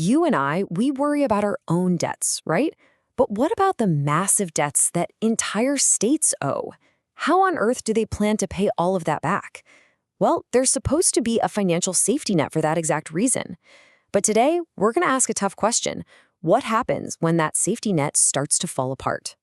You and I, we worry about our own debts, right? But what about the massive debts that entire states owe? How on earth do they plan to pay all of that back? Well, there's supposed to be a financial safety net for that exact reason. But today, we're going to ask a tough question. What happens when that safety net starts to fall apart?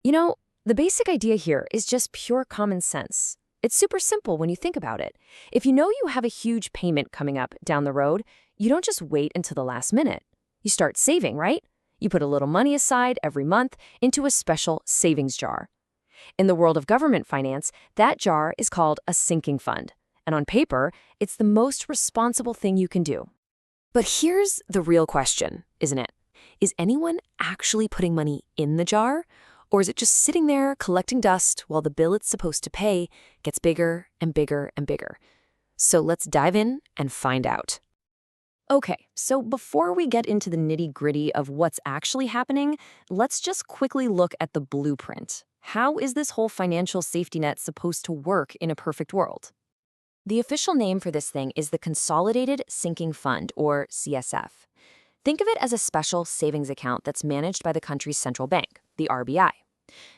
You know, the basic idea here is just pure common sense. It's super simple when you think about it. If you know you have a huge payment coming up down the road, you don't just wait until the last minute. You start saving, right? You put a little money aside every month into a special savings jar. In the world of government finance, that jar is called a sinking fund. And on paper, it's the most responsible thing you can do. But here's the real question, isn't it? Is anyone actually putting money in the jar? Or is it just sitting there collecting dust while the bill it's supposed to pay gets bigger and bigger and bigger? So let's dive in and find out. Okay, so before we get into the nitty-gritty of what's actually happening, let's just quickly look at the blueprint. How is this whole financial safety net supposed to work in a perfect world? The official name for this thing is the Consolidated Sinking Fund, or CSF. Think of it as a special savings account that's managed by the country's central bank, the RBI.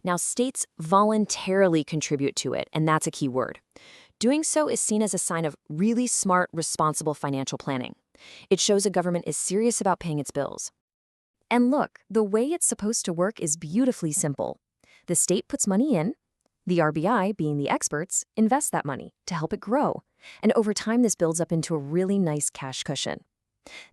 Now, states voluntarily contribute to it, and that's a key word. Doing so is seen as a sign of really smart, responsible financial planning. It shows a government is serious about paying its bills. And look, the way it's supposed to work is beautifully simple. The state puts money in, the RBI, being the experts, invests that money to help it grow. And over time, this builds up into a really nice cash cushion.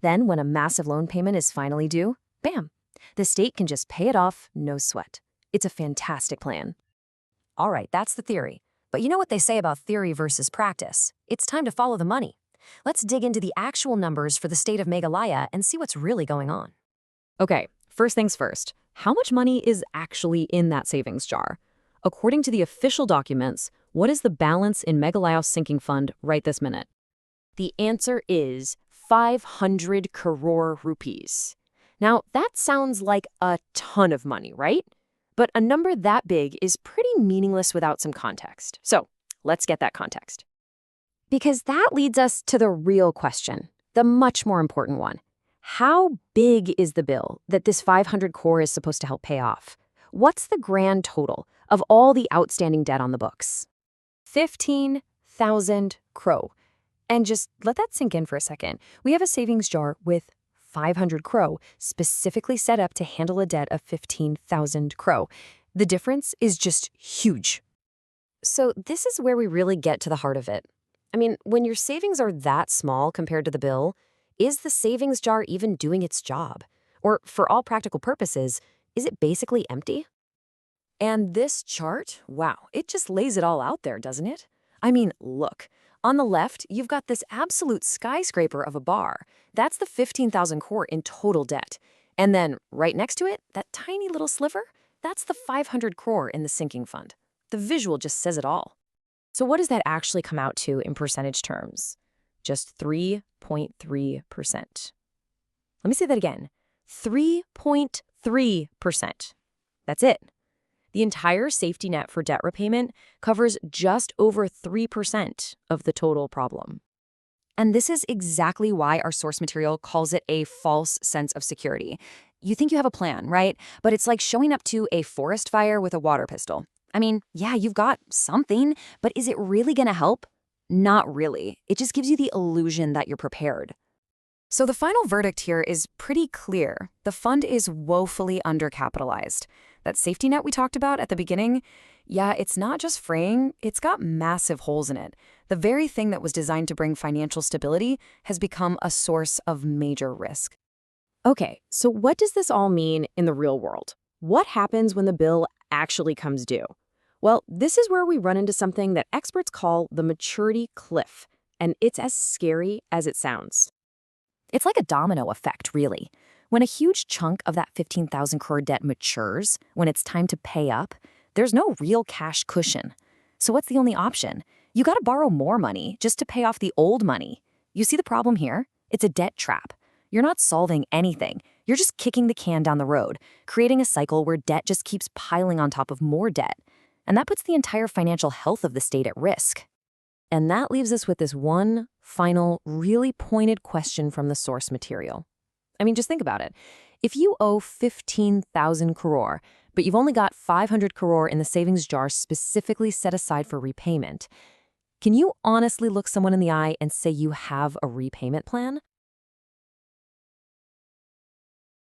Then, when a massive loan payment is finally due, bam, the state can just pay it off, no sweat. It's a fantastic plan. All right, that's the theory. But you know what they say about theory versus practice? It's time to follow the money. Let's dig into the actual numbers for the state of Meghalaya and see what's really going on. Okay, first things first. How much money is actually in that savings jar? According to the official documents, what is the balance in Meghalaya's sinking fund right this minute? The answer is 500 crore rupees. Now, that sounds like a ton of money, right? But a number that big is pretty meaningless without some context. So, let's get that context. Because that leads us to the real question, the much more important one. How big is the bill that this 500 crore is supposed to help pay off? What's the grand total of all the outstanding debt on the books? 15,000 crore. And just let that sink in for a second. We have a savings jar with 500 crore specifically set up to handle a debt of 15,000 crore. The difference is just huge. So this is where we really get to the heart of it. I mean, when your savings are that small compared to the bill, is the savings jar even doing its job? Or for all practical purposes, is it basically empty? And this chart, wow, it just lays it all out there, doesn't it? I mean, look. On the left, you've got this absolute skyscraper of a bar. That's the 15,000 crore in total debt. And then right next to it, that tiny little sliver, that's the 500 crore in the sinking fund. The visual just says it all. So what does that actually come out to in percentage terms? Just 3.3%. Let me say that again. 3.3%. That's it. The entire safety net for debt repayment covers just over 3% of the total problem. And this is exactly why our source material calls it a false sense of security. You think you have a plan, right? But it's like showing up to a forest fire with a water pistol. I mean, yeah, you've got something, but is it really going to help? Not really. It just gives you the illusion that you're prepared. So the final verdict here is pretty clear. The fund is woefully undercapitalized. That safety net we talked about at the beginning, yeah, it's not just fraying, it's got massive holes in it. The very thing that was designed to bring financial stability has become a source of major risk. Okay, so what does this all mean in the real world? What happens when the bill actually comes due? Well, this is where we run into something that experts call the maturity cliff, and it's as scary as it sounds. It's like a domino effect, really. When a huge chunk of that 15,000 crore debt matures, when it's time to pay up, there's no real cash cushion. So what's the only option? You gotta borrow more money just to pay off the old money. You see the problem here? It's a debt trap. You're not solving anything. You're just kicking the can down the road, creating a cycle where debt just keeps piling on top of more debt. And that puts the entire financial health of the state at risk. And that leaves us with this one final, really pointed question from the source material. I mean, just think about it. If you owe 15,000 crore, but you've only got 500 crore in the savings jar specifically set aside for repayment, can you honestly look someone in the eye and say you have a repayment plan?